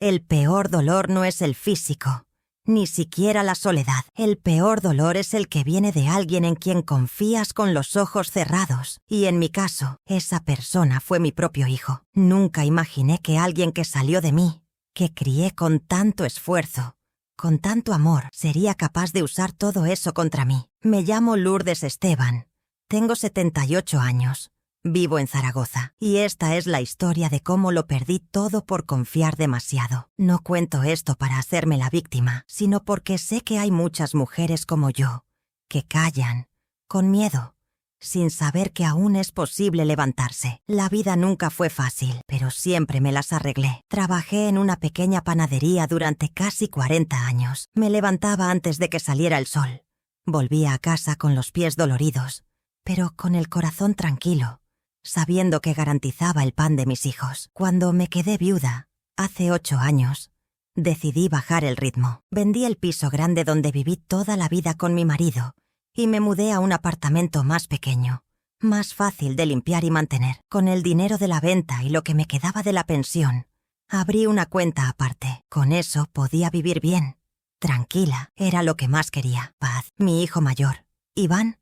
El peor dolor no es el físico, ni siquiera la soledad. El peor dolor es el que viene de alguien en quien confías con los ojos cerrados. Y en mi caso, esa persona fue mi propio hijo. Nunca imaginé que alguien que salió de mí, que crié con tanto esfuerzo, con tanto amor, sería capaz de usar todo eso contra mí. Me llamo Lourdes Esteban. Tengo 78 años. Vivo en Zaragoza. Y esta es la historia de cómo lo perdí todo por confiar demasiado. No cuento esto para hacerme la víctima, sino porque sé que hay muchas mujeres como yo, que callan, con miedo, sin saber que aún es posible levantarse. La vida nunca fue fácil, pero siempre me las arreglé. Trabajé en una pequeña panadería durante casi 40 años. Me levantaba antes de que saliera el sol. Volvía a casa con los pies doloridos, pero con el corazón tranquilo, sabiendo que garantizaba el pan de mis hijos. Cuando me quedé viuda, hace 8 años, decidí bajar el ritmo. Vendí el piso grande donde viví toda la vida con mi marido y me mudé a un apartamento más pequeño, más fácil de limpiar y mantener. Con el dinero de la venta y lo que me quedaba de la pensión, abrí una cuenta aparte. Con eso podía vivir bien, tranquila. Era lo que más quería. Paz. Mi hijo mayor, Iván,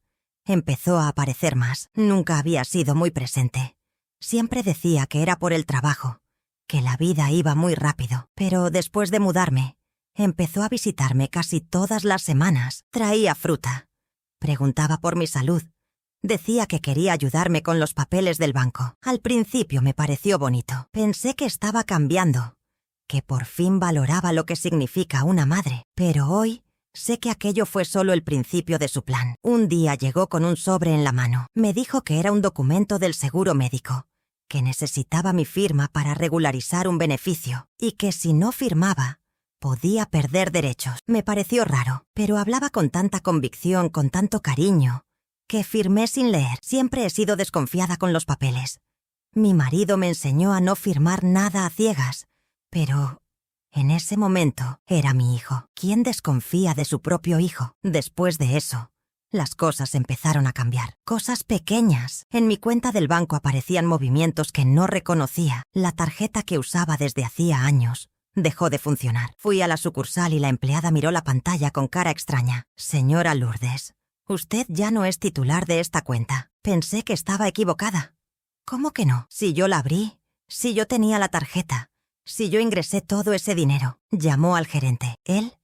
empezó a aparecer más. Nunca había sido muy presente. Siempre decía que era por el trabajo, que la vida iba muy rápido. Pero después de mudarme, empezó a visitarme casi todas las semanas. Traía fruta. Preguntaba por mi salud. Decía que quería ayudarme con los papeles del banco. Al principio me pareció bonito. Pensé que estaba cambiando, que por fin valoraba lo que significa una madre. Pero hoy sé que aquello fue solo el principio de su plan. Un día llegó con un sobre en la mano. Me dijo que era un documento del seguro médico, que necesitaba mi firma para regularizar un beneficio, y que si no firmaba, podía perder derechos. Me pareció raro, pero hablaba con tanta convicción, con tanto cariño, que firmé sin leer. Siempre he sido desconfiada con los papeles. Mi marido me enseñó a no firmar nada a ciegas, pero en ese momento era mi hijo. ¿Quién desconfía de su propio hijo? Después de eso, las cosas empezaron a cambiar. Cosas pequeñas. En mi cuenta del banco aparecían movimientos que no reconocía. La tarjeta que usaba desde hacía años dejó de funcionar. Fui a la sucursal y la empleada miró la pantalla con cara extraña. Señora Lourdes, usted ya no es titular de esta cuenta. Pensé que estaba equivocada. ¿Cómo que no? Si yo la abrí, si yo tenía la tarjeta, si yo ingresé todo ese dinero. Llamó al gerente. Él,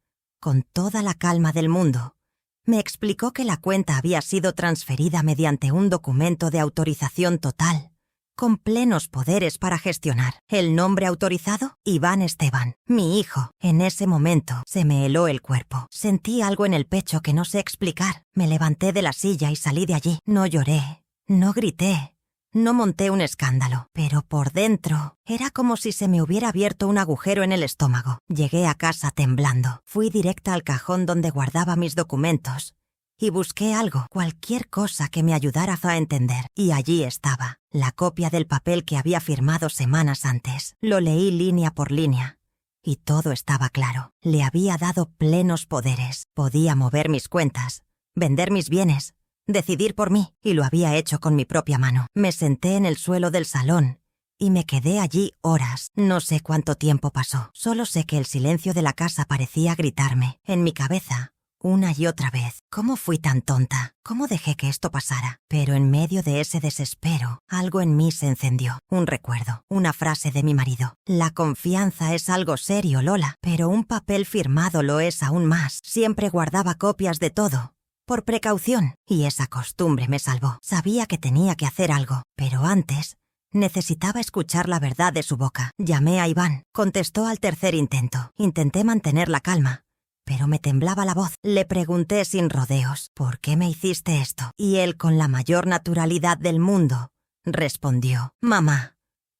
con toda la calma del mundo, me explicó que la cuenta había sido transferida mediante un documento de autorización total, con plenos poderes para gestionar. ¿El nombre autorizado? Iván Esteban, mi hijo. En ese momento se me heló el cuerpo. Sentí algo en el pecho que no sé explicar. Me levanté de la silla y salí de allí. No lloré, no grité, no monté un escándalo, pero por dentro era como si se me hubiera abierto un agujero en el estómago. Llegué a casa temblando. Fui directa al cajón donde guardaba mis documentos y busqué algo, cualquier cosa que me ayudara a entender. Y allí estaba, la copia del papel que había firmado semanas antes. Lo leí línea por línea y todo estaba claro. Le había dado plenos poderes. Podía mover mis cuentas, vender mis bienes, decidir por mí, y lo había hecho con mi propia mano. Me senté en el suelo del salón y me quedé allí horas. No sé cuánto tiempo pasó. Solo sé que el silencio de la casa parecía gritarme. En mi cabeza, una y otra vez. ¿Cómo fui tan tonta? ¿Cómo dejé que esto pasara? Pero en medio de ese desespero, algo en mí se encendió. Un recuerdo, una frase de mi marido. La confianza es algo serio, Lola, pero un papel firmado lo es aún más. Siempre guardaba copias de todo, por precaución, y esa costumbre me salvó. Sabía que tenía que hacer algo, pero antes necesitaba escuchar la verdad de su boca. Llamé a Iván. Contestó al tercer intento. Intenté mantener la calma, pero me temblaba la voz. Le pregunté sin rodeos, ¿por qué me hiciste esto? Y él, con la mayor naturalidad del mundo, respondió: Mamá,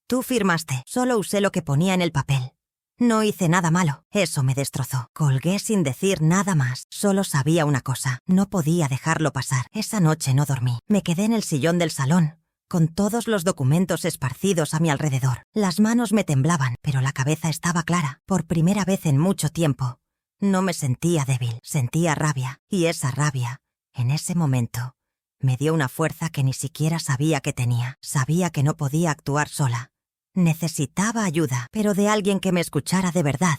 tú firmaste. Solo usé lo que ponía en el papel. No hice nada malo. Eso me destrozó. Colgué sin decir nada más. Solo sabía una cosa. No podía dejarlo pasar. Esa noche no dormí. Me quedé en el sillón del salón, con todos los documentos esparcidos a mi alrededor. Las manos me temblaban, pero la cabeza estaba clara. Por primera vez en mucho tiempo, no me sentía débil. Sentía rabia. Y esa rabia, en ese momento, me dio una fuerza que ni siquiera sabía que tenía. Sabía que no podía actuar sola. Necesitaba ayuda, pero de alguien que me escuchara de verdad,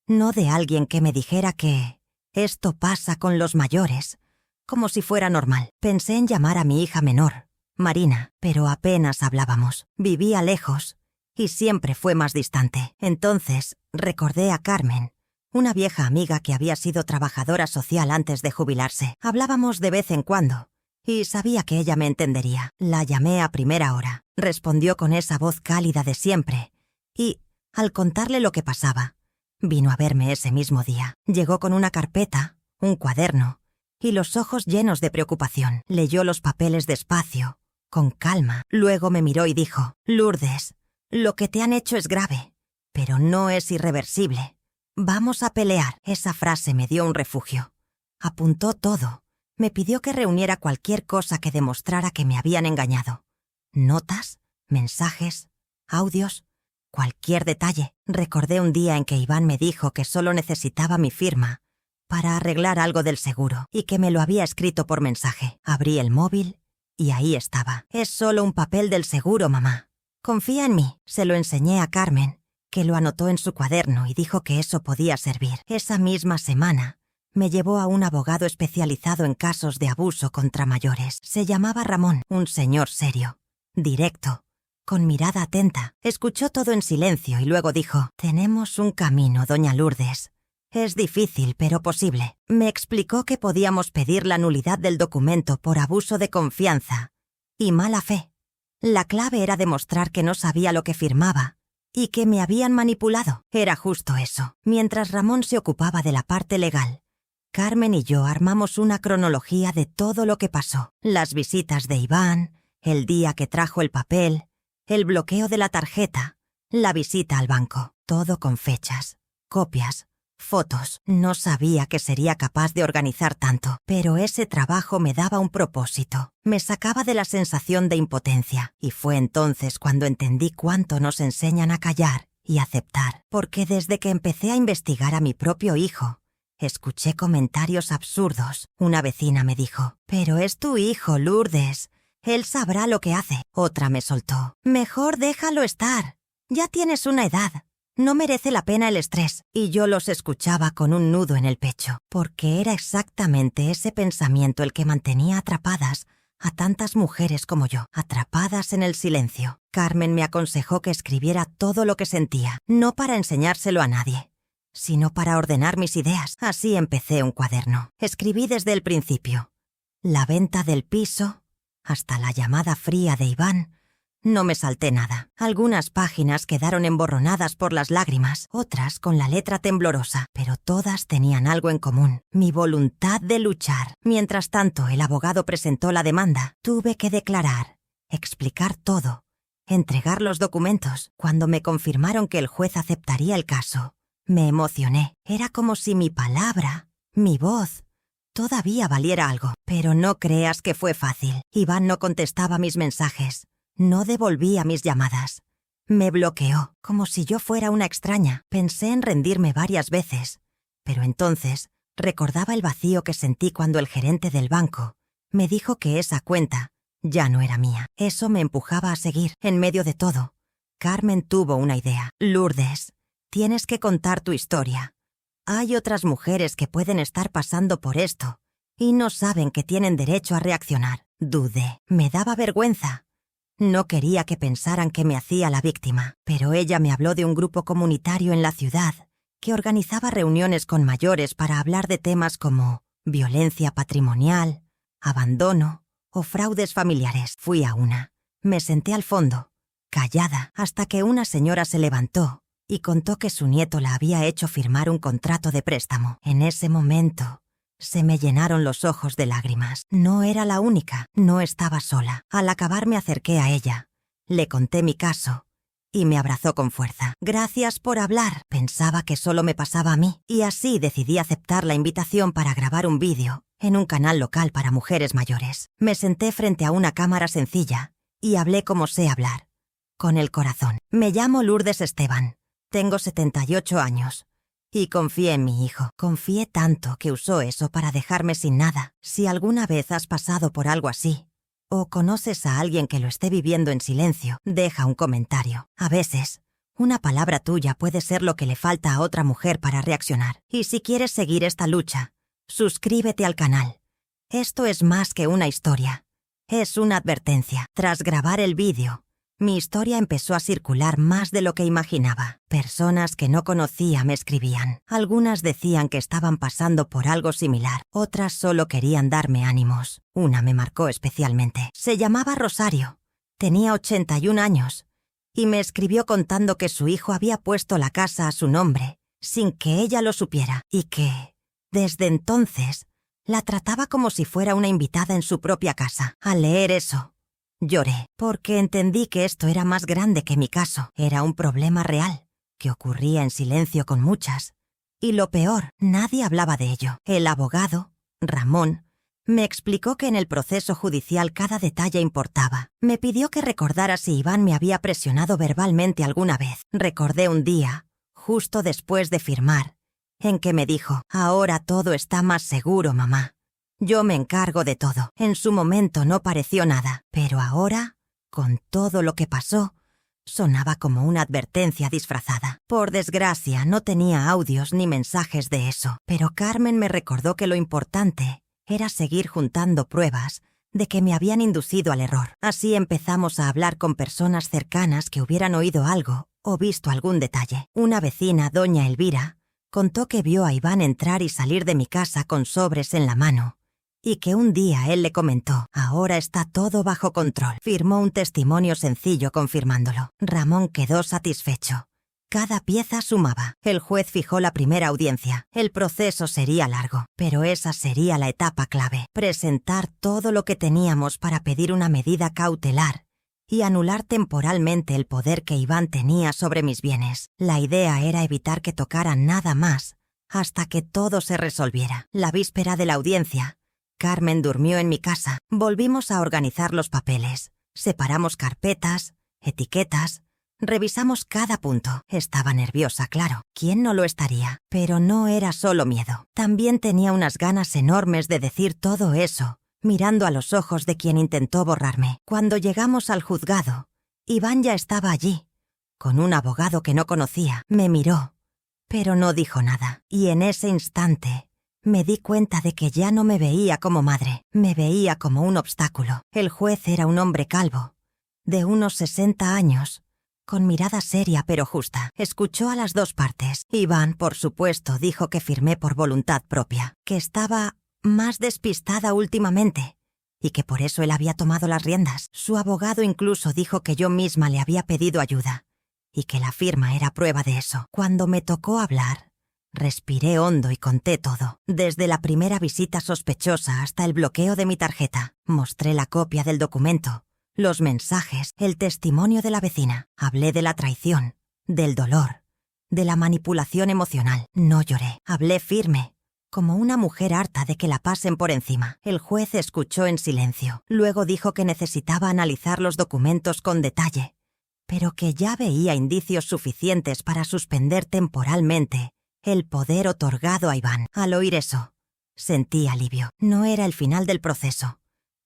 no de alguien que me dijera que esto pasa con los mayores, como si fuera normal. Pensé en llamar a mi hija menor, Marina, pero apenas hablábamos. Vivía lejos y siempre fue más distante. Entonces recordé a Carmen, una vieja amiga que había sido trabajadora social antes de jubilarse. Hablábamos de vez en cuando y sabía que ella me entendería. La llamé a primera hora. Respondió con esa voz cálida de siempre y, al contarle lo que pasaba, vino a verme ese mismo día. Llegó con una carpeta, un cuaderno y los ojos llenos de preocupación. Leyó los papeles despacio, con calma. Luego me miró y dijo: «Lourdes, lo que te han hecho es grave, pero no es irreversible. Vamos a pelear». Esa frase me dio un refugio. Apuntó todo. Me pidió que reuniera cualquier cosa que demostrara que me habían engañado. Notas, mensajes, audios, cualquier detalle. Recordé un día en que Iván me dijo que solo necesitaba mi firma para arreglar algo del seguro y que me lo había escrito por mensaje. Abrí el móvil y ahí estaba. «Es solo un papel del seguro, mamá. Confía en mí». Se lo enseñé a Carmen, que lo anotó en su cuaderno y dijo que eso podía servir. Esa misma semana me llevó a un abogado especializado en casos de abuso contra mayores. Se llamaba Ramón, un señor serio, directo, con mirada atenta. Escuchó todo en silencio y luego dijo: «Tenemos un camino, doña Lourdes. Es difícil, pero posible». Me explicó que podíamos pedir la nulidad del documento por abuso de confianza y mala fe. La clave era demostrar que no sabía lo que firmaba y que me habían manipulado. Era justo eso. Mientras Ramón se ocupaba de la parte legal, Carmen y yo armamos una cronología de todo lo que pasó. Las visitas de Iván, el día que trajo el papel, el bloqueo de la tarjeta, la visita al banco. Todo con fechas, copias, fotos. No sabía que sería capaz de organizar tanto, pero ese trabajo me daba un propósito. Me sacaba de la sensación de impotencia, y fue entonces cuando entendí cuánto nos enseñan a callar y aceptar. Porque desde que empecé a investigar a mi propio hijo, escuché comentarios absurdos. Una vecina me dijo: «Pero es tu hijo, Lourdes. Él sabrá lo que hace». Otra me soltó: «Mejor déjalo estar. Ya tienes una edad. No merece la pena el estrés». Y yo los escuchaba con un nudo en el pecho, porque era exactamente ese pensamiento el que mantenía atrapadas a tantas mujeres como yo, atrapadas en el silencio. Carmen me aconsejó que escribiera todo lo que sentía, no para enseñárselo a nadie, sino para ordenar mis ideas. Así empecé un cuaderno. Escribí desde el principio. La venta del piso, hasta la llamada fría de Iván. No me salté nada. Algunas páginas quedaron emborronadas por las lágrimas, otras con la letra temblorosa, pero todas tenían algo en común: mi voluntad de luchar. Mientras tanto, el abogado presentó la demanda. Tuve que declarar, explicar todo, entregar los documentos. Cuando me confirmaron que el juez aceptaría el caso, me emocioné. Era como si mi palabra, mi voz, todavía valiera algo. Pero no creas que fue fácil. Iván no contestaba mis mensajes. No devolvía mis llamadas. Me bloqueó, como si yo fuera una extraña. Pensé en rendirme varias veces, pero entonces recordaba el vacío que sentí cuando el gerente del banco me dijo que esa cuenta ya no era mía. Eso me empujaba a seguir. En medio de todo, Carmen tuvo una idea. «Lourdes, tienes que contar tu historia. Hay otras mujeres que pueden estar pasando por esto y no saben que tienen derecho a reaccionar». Dudé. Me daba vergüenza. No quería que pensaran que me hacía la víctima, pero ella me habló de un grupo comunitario en la ciudad que organizaba reuniones con mayores para hablar de temas como violencia patrimonial, abandono o fraudes familiares. Fui a una. Me senté al fondo, callada, hasta que una señora se levantó y contó que su nieto la había hecho firmar un contrato de préstamo. En ese momento se me llenaron los ojos de lágrimas. No era la única, no estaba sola. Al acabar me acerqué a ella, le conté mi caso y me abrazó con fuerza. «Gracias por hablar». Pensaba que solo me pasaba a mí, y así decidí aceptar la invitación para grabar un vídeo en un canal local para mujeres mayores. Me senté frente a una cámara sencilla y hablé como sé hablar, con el corazón. «Me llamo Lourdes Esteban, tengo 78 años. Y confié en mi hijo. Confié tanto que usó eso para dejarme sin nada. Si alguna vez has pasado por algo así, o conoces a alguien que lo esté viviendo en silencio, deja un comentario. A veces, una palabra tuya puede ser lo que le falta a otra mujer para reaccionar. Y si quieres seguir esta lucha, suscríbete al canal. Esto es más que una historia. Es una advertencia. Tras grabar el vídeo, mi historia empezó a circular más de lo que imaginaba. Personas que no conocía me escribían. Algunas decían que estaban pasando por algo similar. Otras solo querían darme ánimos. Una me marcó especialmente. Se llamaba Rosario. Tenía 81 años. Y me escribió contando que su hijo había puesto la casa a su nombre, sin que ella lo supiera, y que, desde entonces, la trataba como si fuera una invitada en su propia casa. Al leer eso, lloré, porque entendí que esto era más grande que mi caso. Era un problema real, que ocurría en silencio con muchas. Y lo peor, nadie hablaba de ello. El abogado, Ramón, me explicó que en el proceso judicial cada detalle importaba. Me pidió que recordara si Iván me había presionado verbalmente alguna vez. Recordé un día, justo después de firmar, en que me dijo: «Ahora todo está más seguro, mamá. Yo me encargo de todo». En su momento no pareció nada, pero ahora, con todo lo que pasó, sonaba como una advertencia disfrazada. Por desgracia, no tenía audios ni mensajes de eso, pero Carmen me recordó que lo importante era seguir juntando pruebas de que me habían inducido al error. Así empezamos a hablar con personas cercanas que hubieran oído algo o visto algún detalle. Una vecina, doña Elvira, contó que vio a Iván entrar y salir de mi casa con sobres en la mano y que un día él le comentó: «Ahora está todo bajo control». Firmó un testimonio sencillo confirmándolo. Ramón quedó satisfecho. Cada pieza sumaba. El juez fijó la primera audiencia. El proceso sería largo, pero esa sería la etapa clave: presentar todo lo que teníamos para pedir una medida cautelar y anular temporalmente el poder que Iván tenía sobre mis bienes. La idea era evitar que tocaran nada más hasta que todo se resolviera. La víspera de la audiencia, Carmen durmió en mi casa. Volvimos a organizar los papeles. Separamos carpetas, etiquetas. Revisamos cada punto. Estaba nerviosa, claro. ¿Quién no lo estaría? Pero no era solo miedo. También tenía unas ganas enormes de decir todo eso, mirando a los ojos de quien intentó borrarme. Cuando llegamos al juzgado, Iván ya estaba allí, con un abogado que no conocía. Me miró, pero no dijo nada. Y en ese instante, me di cuenta de que ya no me veía como madre. Me veía como un obstáculo. El juez era un hombre calvo, de unos 60 años, con mirada seria pero justa. Escuchó a las dos partes. Iván, por supuesto, dijo que firmé por voluntad propia, que estaba más despistada últimamente y que por eso él había tomado las riendas. Su abogado incluso dijo que yo misma le había pedido ayuda y que la firma era prueba de eso. Cuando me tocó hablar, respiré hondo y conté todo, desde la primera visita sospechosa hasta el bloqueo de mi tarjeta. Mostré la copia del documento, los mensajes, el testimonio de la vecina. Hablé de la traición, del dolor, de la manipulación emocional. No lloré. Hablé firme, como una mujer harta de que la pasen por encima. El juez escuchó en silencio. Luego dijo que necesitaba analizar los documentos con detalle, pero que ya veía indicios suficientes para suspender temporalmente el poder otorgado a Iván. Al oír eso, sentí alivio. No era el final del proceso,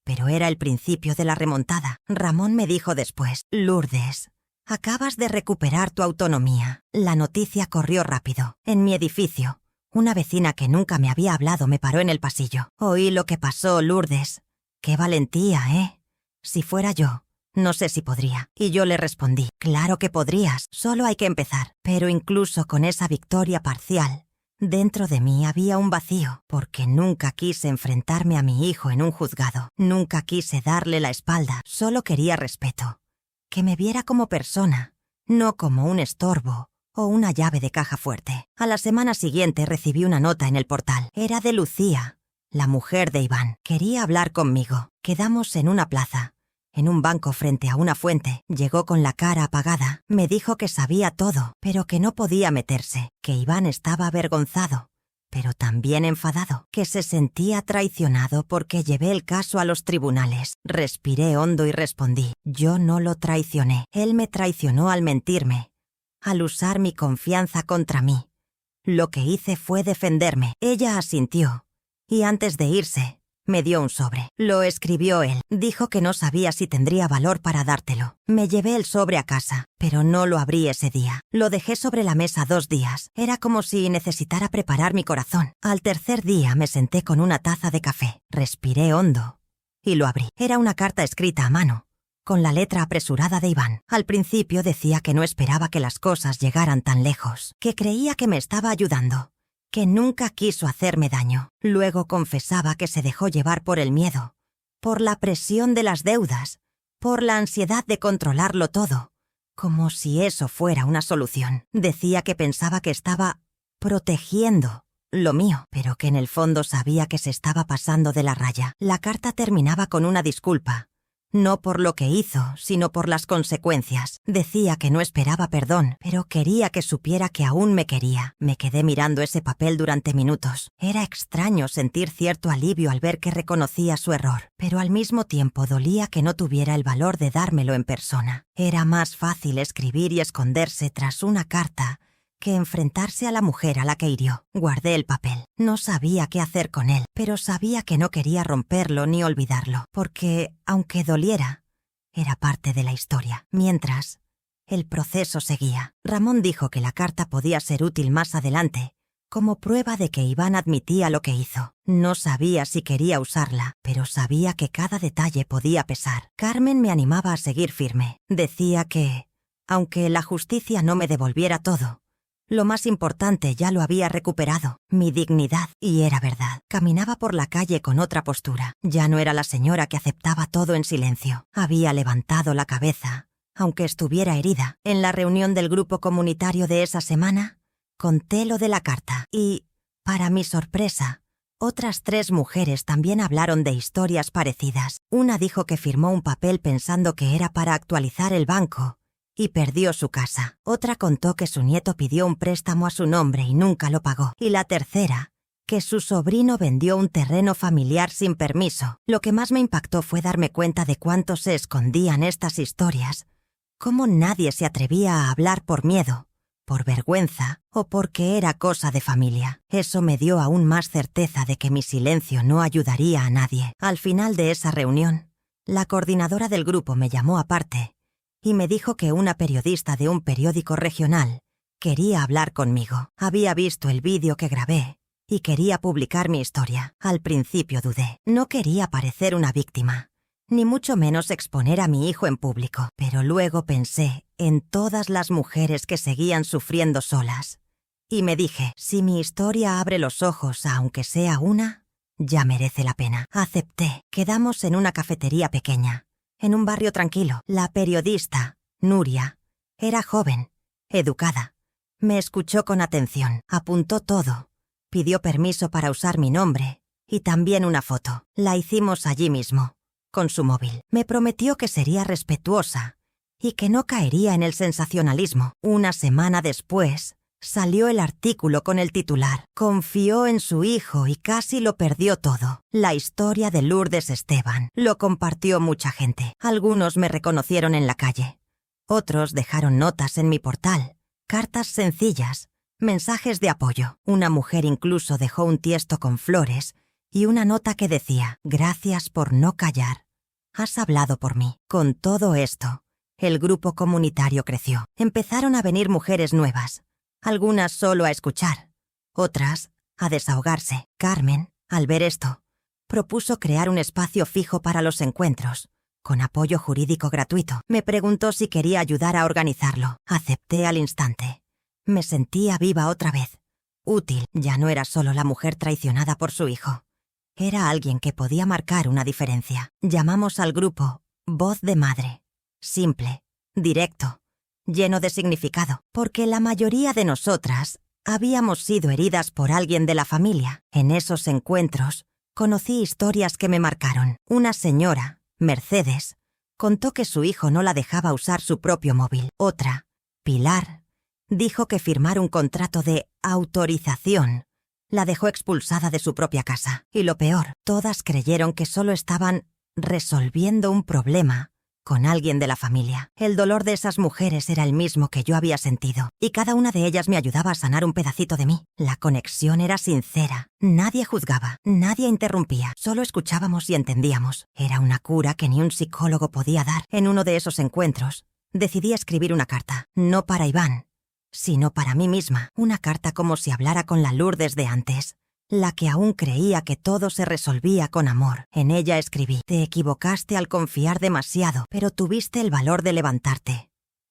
pero era el principio de la remontada. Ramón me dijo después: «Lourdes, acabas de recuperar tu autonomía». La noticia corrió rápido. En mi edificio, una vecina que nunca me había hablado me paró en el pasillo. «Oí lo que pasó, Lourdes. Qué valentía, ¿eh? Si fuera yo, no sé si podría». Y yo le respondí: «Claro que podrías, solo hay que empezar». Pero incluso con esa victoria parcial, dentro de mí había un vacío, porque nunca quise enfrentarme a mi hijo en un juzgado. Nunca quise darle la espalda. Solo quería respeto. Que me viera como persona, no como un estorbo o una llave de caja fuerte. A la semana siguiente recibí una nota en el portal. Era de Lucía, la mujer de Iván. Quería hablar conmigo. Quedamos en una plaza, en un banco frente a una fuente. Llegó con la cara apagada. Me dijo que sabía todo, pero que no podía meterse, que Iván estaba avergonzado, pero también enfadado, que se sentía traicionado porque llevé el caso a los tribunales. Respiré hondo y respondí: «Yo no lo traicioné. Él me traicionó al mentirme, al usar mi confianza contra mí. Lo que hice fue defenderme». Ella asintió, y antes de irse, Me dio un sobre. Lo escribió él. Dijo que no sabía si tendría valor para dártelo. Me llevé el sobre a casa, pero no lo abrí ese día. Lo dejé sobre la mesa 2 días. Era como si necesitara preparar mi corazón. Al tercer día me senté con una taza de café. Respiré hondo y lo abrí. Era una carta escrita a mano, con la letra apresurada de Iván. Al principio decía que no esperaba que las cosas llegaran tan lejos, que creía que me estaba ayudando, que nunca quiso hacerme daño. Luego confesaba que se dejó llevar por el miedo, por la presión de las deudas, por la ansiedad de controlarlo todo, como si eso fuera una solución. Decía que pensaba que estaba protegiendo lo mío, pero que en el fondo sabía que se estaba pasando de la raya. La carta terminaba con una disculpa, no por lo que hizo, sino por las consecuencias. Decía que no esperaba perdón, pero quería que supiera que aún me quería. Me quedé mirando ese papel durante minutos. Era extraño sentir cierto alivio al ver que reconocía su error, pero al mismo tiempo dolía que no tuviera el valor de dármelo en persona. Era más fácil escribir y esconderse tras una carta que enfrentarse a la mujer a la que hirió. Guardé el papel. No sabía qué hacer con él, pero sabía que no quería romperlo ni olvidarlo, porque, aunque doliera, era parte de la historia. Mientras, el proceso seguía. Ramón dijo que la carta podía ser útil más adelante, como prueba de que Iván admitía lo que hizo. No sabía si quería usarla, pero sabía que cada detalle podía pesar. Carmen me animaba a seguir firme. Decía que, aunque la justicia no me devolviera todo, lo más importante ya lo había recuperado, mi dignidad. Y era verdad. Caminaba por la calle con otra postura. Ya no era la señora que aceptaba todo en silencio. Había levantado la cabeza, aunque estuviera herida. En la reunión del grupo comunitario de esa semana, conté lo de la carta. Y, para mi sorpresa, otras 3 mujeres también hablaron de historias parecidas. Una dijo que firmó un papel pensando que era para actualizar el banco y perdió su casa. Otra contó que su nieto pidió un préstamo a su nombre y nunca lo pagó. Y la tercera, que su sobrino vendió un terreno familiar sin permiso. Lo que más me impactó fue darme cuenta de cuánto se escondían estas historias, cómo nadie se atrevía a hablar por miedo, por vergüenza o porque era cosa de familia. Eso me dio aún más certeza de que mi silencio no ayudaría a nadie. Al final de esa reunión, la coordinadora del grupo me llamó aparte y me dijo que una periodista de un periódico regional quería hablar conmigo. Había visto el vídeo que grabé y quería publicar mi historia. Al principio dudé. No quería parecer una víctima, ni mucho menos exponer a mi hijo en público. Pero luego pensé en todas las mujeres que seguían sufriendo solas. Y me dije, si mi historia abre los ojos a aunque sea una, ya merece la pena. Acepté. Quedamos en una cafetería pequeña, en un barrio tranquilo. La periodista, Nuria, era joven, educada. Me escuchó con atención, apuntó todo, pidió permiso para usar mi nombre y también una foto. La hicimos allí mismo, con su móvil. Me prometió que sería respetuosa y que no caería en el sensacionalismo. Una semana después, salió el artículo con el titular: Confió en su hijo y casi lo perdió todo. La historia de Lourdes Esteban. Lo compartió mucha gente. Algunos me reconocieron en la calle. Otros dejaron notas en mi portal, cartas sencillas, mensajes de apoyo. Una mujer incluso dejó un tiesto con flores y una nota que decía: gracias por no callar. Has hablado por mí. Con todo esto, el grupo comunitario creció. Empezaron a venir mujeres nuevas. Algunas solo a escuchar, otras a desahogarse. Carmen, al ver esto, propuso crear un espacio fijo para los encuentros, con apoyo jurídico gratuito. Me preguntó si quería ayudar a organizarlo. Acepté al instante. Me sentía viva otra vez, útil. Ya no era solo la mujer traicionada por su hijo. Era alguien que podía marcar una diferencia. Llamamos al grupo Voz de Madre. Simple, directo, lleno de significado, porque la mayoría de nosotras habíamos sido heridas por alguien de la familia. En esos encuentros conocí historias que me marcaron. Una señora, Mercedes, contó que su hijo no la dejaba usar su propio móvil. Otra, Pilar, dijo que firmar un contrato de autorización la dejó expulsada de su propia casa. Y lo peor, todas creyeron que solo estaban resolviendo un problema con alguien de la familia. El dolor de esas mujeres era el mismo que yo había sentido, y cada una de ellas me ayudaba a sanar un pedacito de mí. La conexión era sincera. Nadie juzgaba, nadie interrumpía, solo escuchábamos y entendíamos. Era una cura que ni un psicólogo podía dar. En uno de esos encuentros, decidí escribir una carta, no para Iván, sino para mí misma. Una carta como si hablara con la Lourdes de antes, la que aún creía que todo se resolvía con amor. En ella escribí: te equivocaste al confiar demasiado, pero tuviste el valor de levantarte.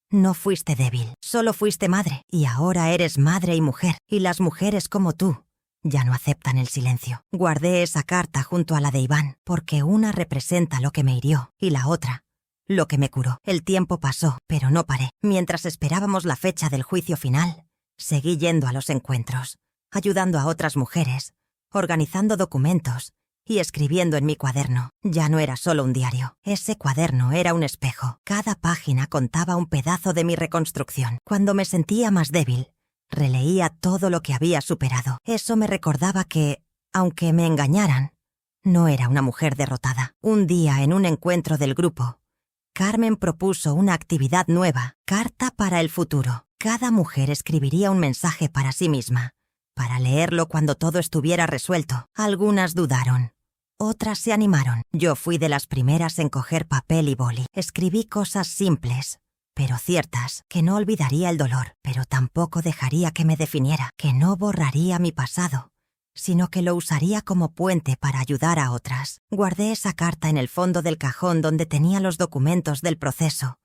No fuiste débil, solo fuiste madre, y ahora eres madre y mujer, y las mujeres como tú ya no aceptan el silencio. Guardé esa carta junto a la de Iván, porque una representa lo que me hirió, y la otra lo que me curó. El tiempo pasó, pero no paré. Mientras esperábamos la fecha del juicio final, seguí yendo a los encuentros, ayudando a otras mujeres, organizando documentos y escribiendo en mi cuaderno. Ya no era solo un diario. Ese cuaderno era un espejo. Cada página contaba un pedazo de mi reconstrucción. Cuando me sentía más débil, releía todo lo que había superado. Eso me recordaba que, aunque me engañaran, no era una mujer derrotada. Un día, en un encuentro del grupo, Carmen propuso una actividad nueva: carta para el futuro. Cada mujer escribiría un mensaje para sí misma, para leerlo cuando todo estuviera resuelto. Algunas dudaron, otras se animaron. Yo fui de las primeras en coger papel y boli. Escribí cosas simples, pero ciertas, que no olvidaría el dolor, pero tampoco dejaría que me definiera, que no borraría mi pasado, sino que lo usaría como puente para ayudar a otras. Guardé esa carta en el fondo del cajón donde tenía los documentos del proceso,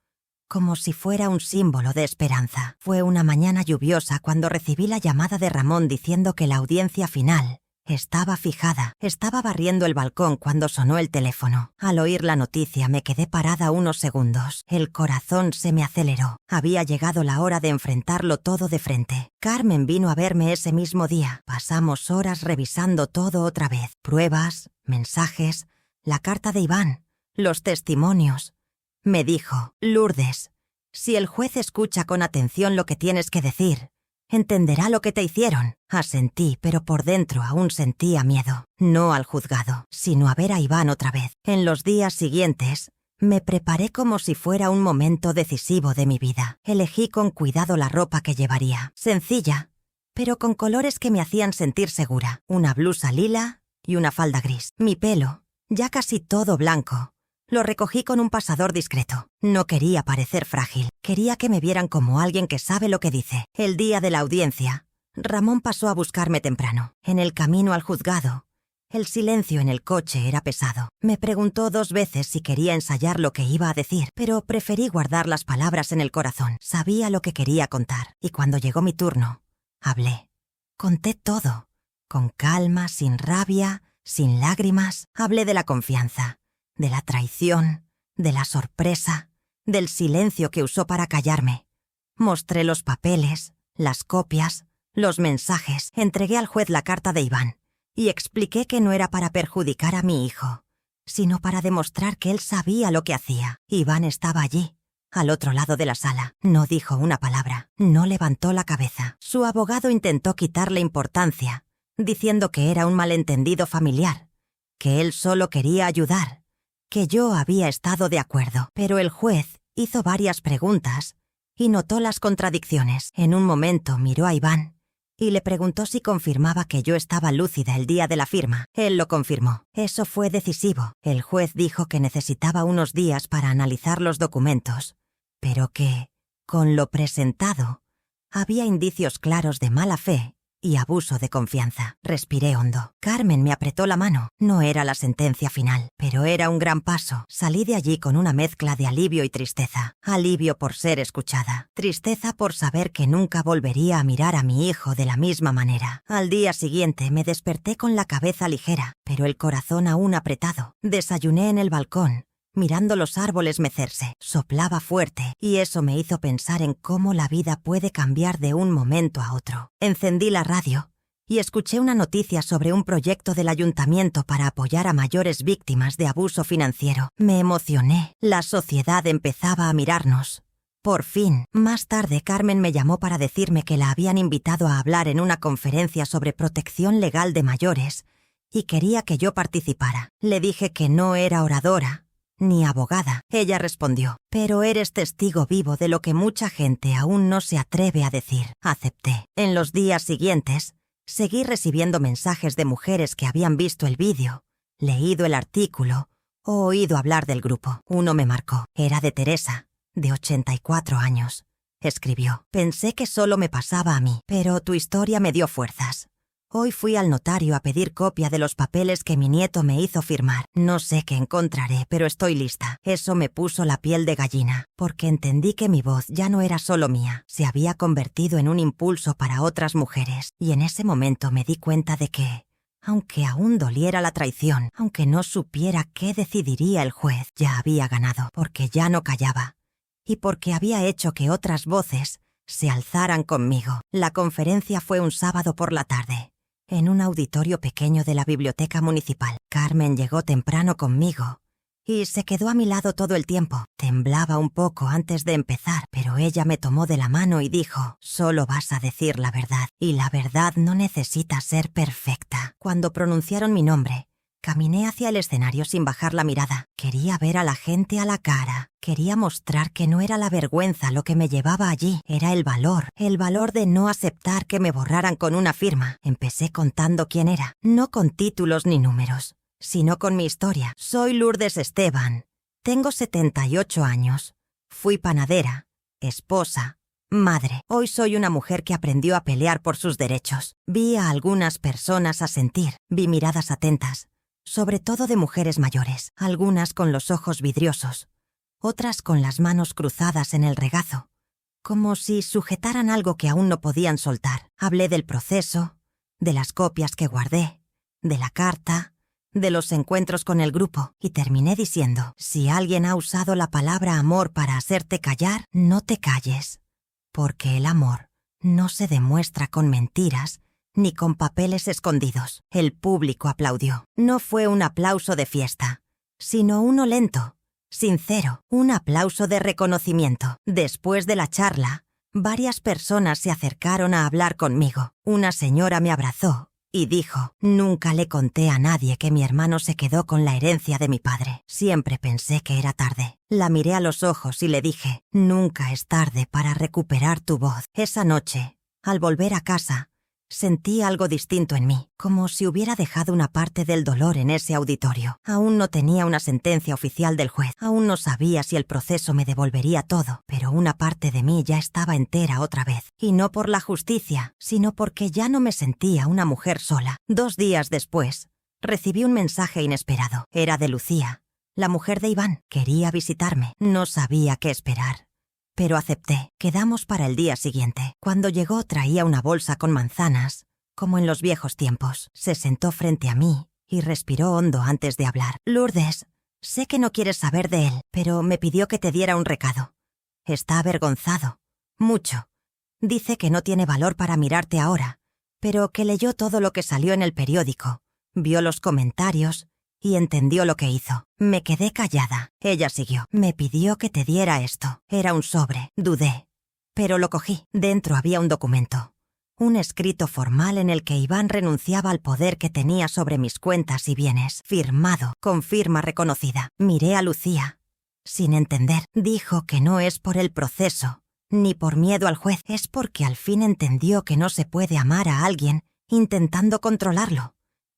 como si fuera un símbolo de esperanza. Fue una mañana lluviosa cuando recibí la llamada de Ramón diciendo que la audiencia final estaba fijada. Estaba barriendo el balcón cuando sonó el teléfono. Al oír la noticia me quedé parada unos segundos. El corazón se me aceleró. Había llegado la hora de enfrentarlo todo de frente. Carmen vino a verme ese mismo día. Pasamos horas revisando todo otra vez. Pruebas, mensajes, la carta de Iván, los testimonios. Me dijo: Lourdes, si el juez escucha con atención lo que tienes que decir, entenderá lo que te hicieron. Asentí, pero por dentro aún sentía miedo. No al juzgado, sino a ver a Iván otra vez. En los días siguientes, me preparé como si fuera un momento decisivo de mi vida. Elegí con cuidado la ropa que llevaría. Sencilla, pero con colores que me hacían sentir segura. Una blusa lila y una falda gris. Mi pelo, ya casi todo blanco, lo recogí con un pasador discreto. No quería parecer frágil. Quería que me vieran como alguien que sabe lo que dice. El día de la audiencia, Ramón pasó a buscarme temprano. En el camino al juzgado, el silencio en el coche era pesado. Me preguntó 2 veces si quería ensayar lo que iba a decir, pero preferí guardar las palabras en el corazón. Sabía lo que quería contar, y cuando llegó mi turno, hablé. Conté todo, con calma, sin rabia, sin lágrimas. Hablé de la confianza, de la traición, de la sorpresa, del silencio que usó para callarme. Mostré los papeles, las copias, los mensajes. Entregué al juez la carta de Iván y expliqué que no era para perjudicar a mi hijo, sino para demostrar que él sabía lo que hacía. Iván estaba allí, al otro lado de la sala. No dijo una palabra, no levantó la cabeza. Su abogado intentó quitarle importancia, diciendo que era un malentendido familiar, que él solo quería ayudar, que yo había estado de acuerdo. Pero el juez hizo varias preguntas y notó las contradicciones. En un momento miró a Iván y le preguntó si confirmaba que yo estaba lúcida el día de la firma. Él lo confirmó. Eso fue decisivo. El juez dijo que necesitaba unos días para analizar los documentos, pero que, con lo presentado, había indicios claros de mala fe y abuso de confianza. Respiré hondo. Carmen me apretó la mano. No era la sentencia final, pero era un gran paso. Salí de allí con una mezcla de alivio y tristeza. Alivio por ser escuchada. Tristeza por saber que nunca volvería a mirar a mi hijo de la misma manera. Al día siguiente me desperté con la cabeza ligera, pero el corazón aún apretado. Desayuné en el balcón, mirando los árboles mecerse. Soplaba fuerte, y eso me hizo pensar en cómo la vida puede cambiar de un momento a otro. Encendí la radio y escuché una noticia sobre un proyecto del ayuntamiento para apoyar a mayores víctimas de abuso financiero. Me emocioné. La sociedad empezaba a mirarnos. Por fin. Más tarde, Carmen me llamó para decirme que la habían invitado a hablar en una conferencia sobre protección legal de mayores y quería que yo participara. Le dije que no era oradora ni abogada. Ella respondió, pero eres testigo vivo de lo que mucha gente aún no se atreve a decir. Acepté. En los días siguientes, seguí recibiendo mensajes de mujeres que habían visto el vídeo, leído el artículo o oído hablar del grupo. Uno me marcó. Era de Teresa, de 84 años. Escribió, pensé que solo me pasaba a mí, pero tu historia me dio fuerzas. Hoy fui al notario a pedir copia de los papeles que mi nieto me hizo firmar. No sé qué encontraré, pero estoy lista. Eso me puso la piel de gallina, porque entendí que mi voz ya no era solo mía, se había convertido en un impulso para otras mujeres. Y en ese momento me di cuenta de que, aunque aún doliera la traición, aunque no supiera qué decidiría el juez, ya había ganado, porque ya no callaba. Y porque había hecho que otras voces se alzaran conmigo. La conferencia fue un sábado por la tarde, en un auditorio pequeño de la biblioteca municipal. Carmen llegó temprano conmigo y se quedó a mi lado todo el tiempo. Temblaba un poco antes de empezar, pero ella me tomó de la mano y dijo, solo vas a decir la verdad, y la verdad no necesita ser perfecta. Cuando pronunciaron mi nombre, caminé hacia el escenario sin bajar la mirada. Quería ver a la gente a la cara. Quería mostrar que no era la vergüenza lo que me llevaba allí. Era el valor de no aceptar que me borraran con una firma. Empecé contando quién era, no con títulos ni números, sino con mi historia. Soy Lourdes Esteban. Tengo 78 años. Fui panadera, esposa, madre. Hoy soy una mujer que aprendió a pelear por sus derechos. Vi a algunas personas asentir. Vi miradas atentas, sobre todo de mujeres mayores, algunas con los ojos vidriosos, otras con las manos cruzadas en el regazo, como si sujetaran algo que aún no podían soltar. Hablé del proceso, de las copias que guardé, de la carta, de los encuentros con el grupo, y terminé diciendo, si alguien ha usado la palabra amor para hacerte callar, no te calles, porque el amor no se demuestra con mentiras ni con papeles escondidos. El público aplaudió. No fue un aplauso de fiesta, sino uno lento, sincero, un aplauso de reconocimiento. Después de la charla, varias personas se acercaron a hablar conmigo. Una señora me abrazó y dijo, nunca le conté a nadie que mi hermano se quedó con la herencia de mi padre. Siempre pensé que era tarde. La miré a los ojos y le dije, nunca es tarde para recuperar tu voz. Esa noche, al volver a casa, sentí algo distinto en mí, como si hubiera dejado una parte del dolor en ese auditorio. Aún no tenía una sentencia oficial del juez, aún no sabía si el proceso me devolvería todo, pero una parte de mí ya estaba entera otra vez. Y no por la justicia, sino porque ya no me sentía una mujer sola. 2 días después, recibí un mensaje inesperado. Era de Lucía, la mujer de Iván. Quería visitarme. No sabía qué esperar, pero acepté. Quedamos para el día siguiente. Cuando llegó traía una bolsa con manzanas, como en los viejos tiempos. Se sentó frente a mí y respiró hondo antes de hablar. Lourdes, sé que no quieres saber de él, pero me pidió que te diera un recado. Está avergonzado. Mucho. Dice que no tiene valor para mirarte ahora, pero que leyó todo lo que salió en el periódico, vio los comentarios y entendió lo que hizo. Me quedé callada. Ella siguió. Me pidió que te diera esto. Era un sobre. Dudé, pero lo cogí. Dentro había un documento, un escrito formal en el que Iván renunciaba al poder que tenía sobre mis cuentas y bienes, firmado, con firma reconocida. Miré a Lucía, sin entender. Dijo que no es por el proceso, ni por miedo al juez. Es porque al fin entendió que no se puede amar a alguien intentando controlarlo,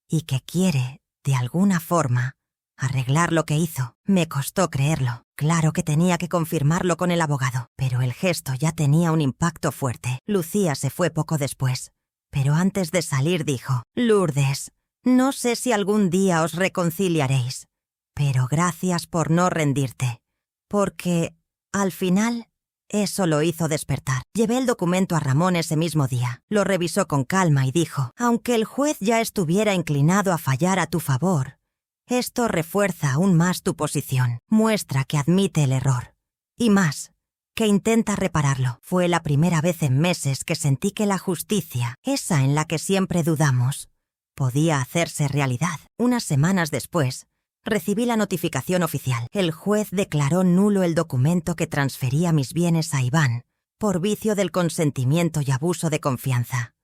y que quiere, de alguna forma, arreglar lo que hizo. Me costó creerlo. Claro que tenía que confirmarlo con el abogado, pero el gesto ya tenía un impacto fuerte. Lucía se fue poco después, pero antes de salir dijo, Lourdes, no sé si algún día os reconciliaréis, pero gracias por no rendirte, porque, al final, eso lo hizo despertar. Llevé el documento a Ramón ese mismo día. Lo revisó con calma y dijo, aunque el juez ya estuviera inclinado a fallar a tu favor, esto refuerza aún más tu posición. Muestra que admite el error. Y más, que intenta repararlo. Fue la primera vez en meses que sentí que la justicia, esa en la que siempre dudamos, podía hacerse realidad. Unas semanas después, recibí la notificación oficial. El juez declaró nulo el documento que transfería mis bienes a Iván por vicio del consentimiento y abuso de confianza.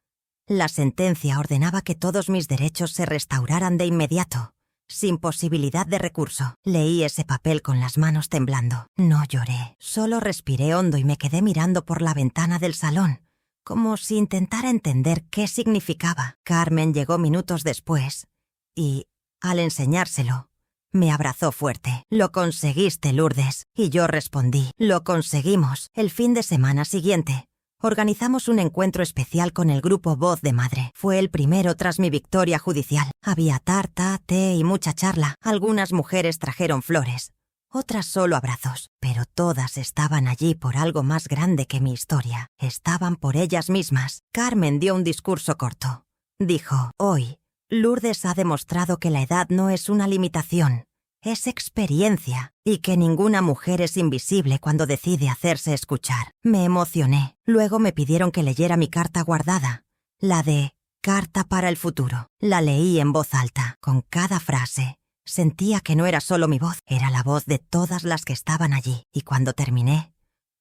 La sentencia ordenaba que todos mis derechos se restauraran de inmediato, sin posibilidad de recurso. Leí ese papel con las manos temblando. No lloré, solo respiré hondo y me quedé mirando por la ventana del salón, como si intentara entender qué significaba. Carmen llegó minutos después y, al enseñárselo, me abrazó fuerte. «Lo conseguiste, Lourdes». Y yo respondí: «Lo conseguimos». El fin de semana siguiente, organizamos un encuentro especial con el grupo Voz de Madre. Fue el primero tras mi victoria judicial. Había tarta, té y mucha charla. Algunas mujeres trajeron flores, otras solo abrazos, pero todas estaban allí por algo más grande que mi historia. Estaban por ellas mismas. Carmen dio un discurso corto. Dijo: «Hoy, Lourdes ha demostrado que la edad no es una limitación, es experiencia, y que ninguna mujer es invisible cuando decide hacerse escuchar». Me emocioné. Luego me pidieron que leyera mi carta guardada, la de Carta para el futuro. La leí en voz alta. Con cada frase sentía que no era solo mi voz, era la voz de todas las que estaban allí. Y cuando terminé,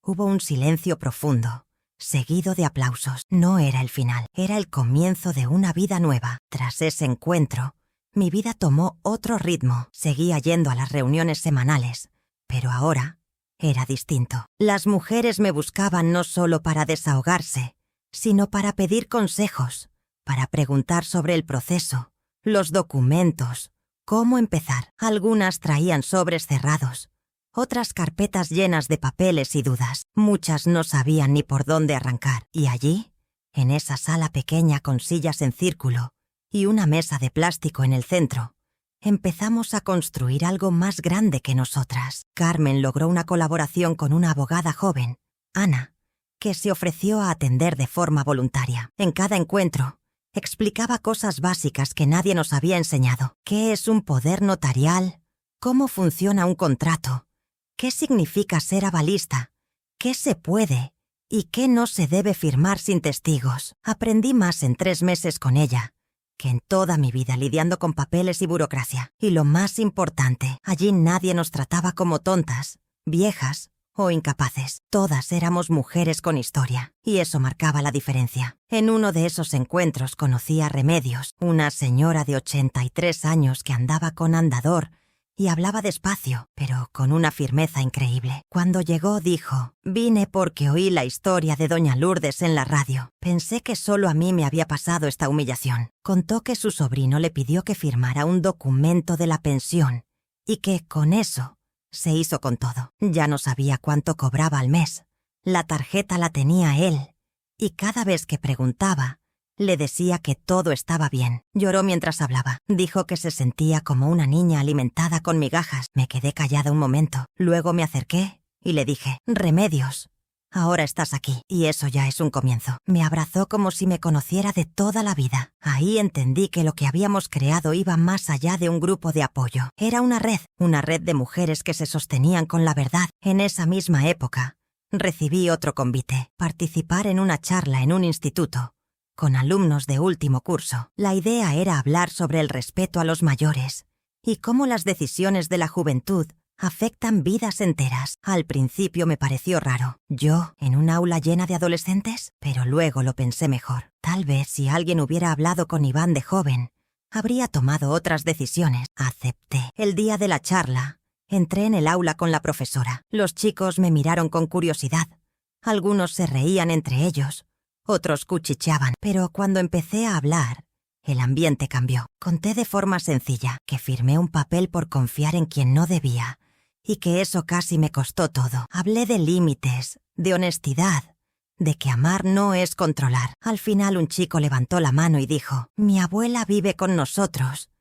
hubo un silencio profundo, seguido de aplausos. No era el final, era el comienzo de una vida nueva. Tras ese encuentro, mi vida tomó otro ritmo. Seguía yendo a las reuniones semanales, pero ahora era distinto. Las mujeres me buscaban no solo para desahogarse, sino para pedir consejos, para preguntar sobre el proceso, los documentos, cómo empezar. Algunas traían sobres cerrados, otras carpetas llenas de papeles y dudas. Muchas no sabían ni por dónde arrancar. Y allí, en esa sala pequeña con sillas en círculo y una mesa de plástico en el centro, empezamos a construir algo más grande que nosotras. Carmen logró una colaboración con una abogada joven, Ana, que se ofreció a atender de forma voluntaria. En cada encuentro, explicaba cosas básicas que nadie nos había enseñado. ¿Qué es un poder notarial? ¿Cómo funciona un contrato? ¿Qué significa ser avalista? ¿Qué se puede y qué no se debe firmar sin testigos? Aprendí más en 3 meses con ella que en toda mi vida lidiando con papeles y burocracia. Y lo más importante, allí nadie nos trataba como tontas, viejas o incapaces. Todas éramos mujeres con historia, y eso marcaba la diferencia. En uno de esos encuentros conocí a Remedios, una señora de 83 años que andaba con andador y hablaba despacio, pero con una firmeza increíble. Cuando llegó dijo: «Vine porque oí la historia de doña Lourdes en la radio. Pensé que solo a mí me había pasado esta humillación». Contó que su sobrino le pidió que firmara un documento de la pensión y que, con eso, se hizo con todo. Ya no sabía cuánto cobraba al mes. La tarjeta la tenía él, y cada vez que preguntaba, le decía que todo estaba bien. Lloró mientras hablaba. Dijo que se sentía como una niña alimentada con migajas. Me quedé callada un momento. Luego me acerqué y le dije: «Remedios, ahora estás aquí, y eso ya es un comienzo». Me abrazó como si me conociera de toda la vida. Ahí entendí que lo que habíamos creado iba más allá de un grupo de apoyo. Era una red de mujeres que se sostenían con la verdad. En esa misma época, recibí otro convite: participar en una charla en un instituto con alumnos de último curso. La idea era hablar sobre el respeto a los mayores y cómo las decisiones de la juventud afectan vidas enteras. Al principio me pareció raro. ¿Yo, en un aula llena de adolescentes? Pero luego lo pensé mejor. Tal vez si alguien hubiera hablado con Iván de joven, habría tomado otras decisiones. Acepté. El día de la charla, entré en el aula con la profesora. Los chicos me miraron con curiosidad. Algunos se reían entre ellos, otros cuchicheaban. Pero cuando empecé a hablar, el ambiente cambió. Conté de forma sencilla que firmé un papel por confiar en quien no debía, y que eso casi me costó todo. Hablé de límites, de honestidad, de que amar no es controlar. Al final un chico levantó la mano y dijo: «Mi abuela vive con nosotros,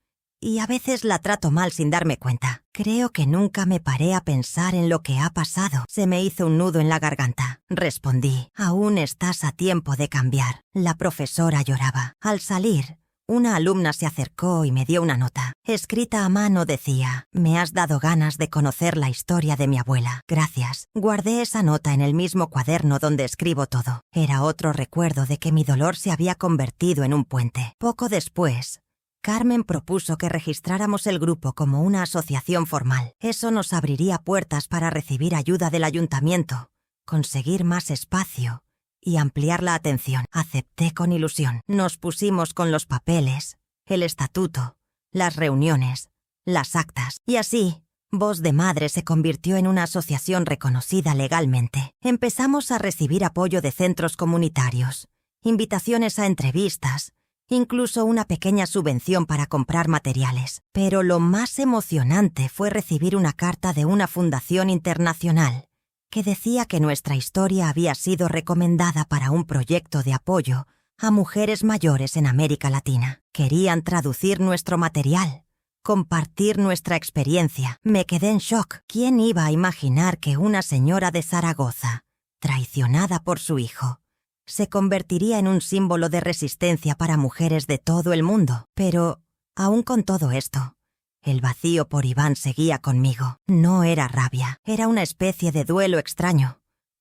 y a veces la trato mal sin darme cuenta». Creo que nunca me paré a pensar en lo que ha pasado. Se me hizo un nudo en la garganta. Respondí: «Aún estás a tiempo de cambiar». La profesora lloraba. Al salir, una alumna se acercó y me dio una nota. Escrita a mano decía: «Me has dado ganas de conocer la historia de mi abuela. Gracias». Guardé esa nota en el mismo cuaderno donde escribo todo. Era otro recuerdo de que mi dolor se había convertido en un puente. Poco después, Carmen propuso que registráramos el grupo como una asociación formal. Eso nos abriría puertas para recibir ayuda del ayuntamiento, conseguir más espacio y ampliar la atención. Acepté con ilusión. Nos pusimos con los papeles, el estatuto, las reuniones, las actas. Y así, Voz de Madre se convirtió en una asociación reconocida legalmente. Empezamos a recibir apoyo de centros comunitarios, invitaciones a entrevistas, incluso una pequeña subvención para comprar materiales. Pero lo más emocionante fue recibir una carta de una fundación internacional que decía que nuestra historia había sido recomendada para un proyecto de apoyo a mujeres mayores en América Latina. Querían traducir nuestro material, compartir nuestra experiencia. Me quedé en shock. ¿Quién iba a imaginar que una señora de Zaragoza, traicionada por su hijo, se convertiría en un símbolo de resistencia para mujeres de todo el mundo? Pero, aún con todo esto, el vacío por Iván seguía conmigo. No era rabia, era una especie de duelo extraño,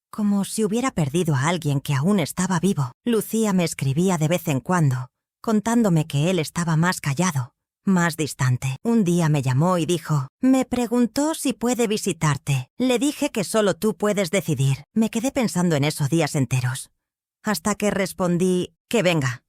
como si hubiera perdido a alguien que aún estaba vivo. Lucía me escribía de vez en cuando, contándome que él estaba más callado, más distante. Un día me llamó y dijo, me preguntó si puede visitarte. Le dije que solo tú puedes decidir. Me quedé pensando en eso días enteros, hasta que respondí que venga,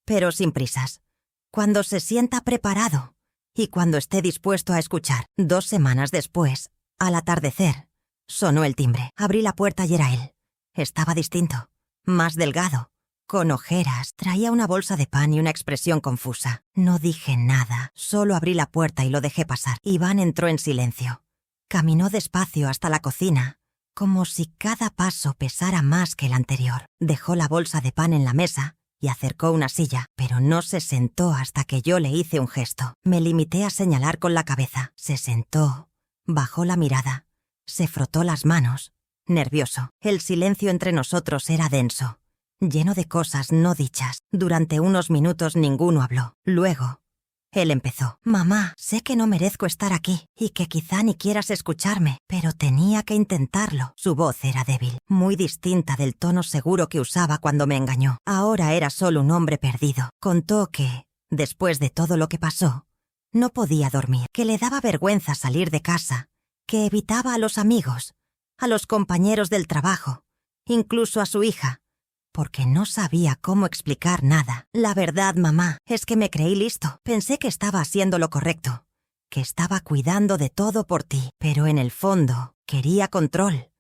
pero sin prisas, cuando se sienta preparado y cuando esté dispuesto a escuchar. 2 semanas después, al atardecer, sonó el timbre. Abrí la puerta y era él. Estaba distinto, más delgado, con ojeras. Traía una bolsa de pan y una expresión confusa. No dije nada, solo abrí la puerta y lo dejé pasar. Iván entró en silencio. Caminó despacio hasta la cocina, como si cada paso pesara más que el anterior. Dejó la bolsa de pan en la mesa y acercó una silla, pero no se sentó hasta que yo le hice un gesto. Me limité a señalar con la cabeza. Se sentó, bajó la mirada, se frotó las manos, nervioso. El silencio entre nosotros era denso, lleno de cosas no dichas. Durante unos minutos ninguno habló. Luego, él empezó. Mamá, sé que no merezco estar aquí y que quizá ni quieras escucharme, pero tenía que intentarlo. Su voz era débil, muy distinta del tono seguro que usaba cuando me engañó. Ahora era solo un hombre perdido. Contó que, después de todo lo que pasó, no podía dormir, que le daba vergüenza salir de casa, que evitaba a los amigos, a los compañeros del trabajo, incluso a su hija, porque no sabía cómo explicar nada. La verdad, mamá, es que me creí listo. Pensé que estaba haciendo lo correcto, que estaba cuidando de todo por ti. Pero en el fondo, quería control.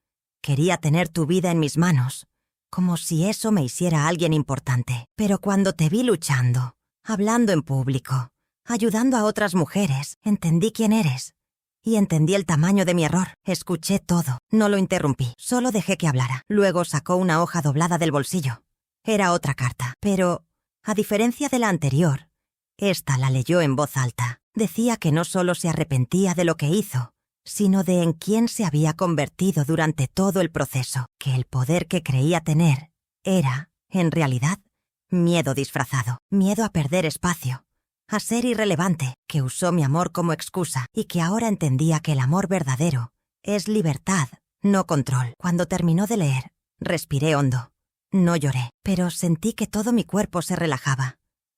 Quería tener tu vida en mis manos, como si eso me hiciera alguien importante. Pero cuando te vi luchando, hablando en público, ayudando a otras mujeres, entendí quién eres. Y entendí el tamaño de mi error. Escuché todo. No lo interrumpí. Solo dejé que hablara. Luego sacó una hoja doblada del bolsillo. Era otra carta. Pero, a diferencia de la anterior, esta la leyó en voz alta. Decía que no solo se arrepentía de lo que hizo, sino de en quién se había convertido durante todo el proceso. Que el poder que creía tener era, en realidad, miedo disfrazado. Miedo a perder espacio, a ser irrelevante, que usó mi amor como excusa y que ahora entendía que el amor verdadero es libertad, no control. Cuando terminó de leer, respiré hondo. No lloré, pero sentí que todo mi cuerpo se relajaba.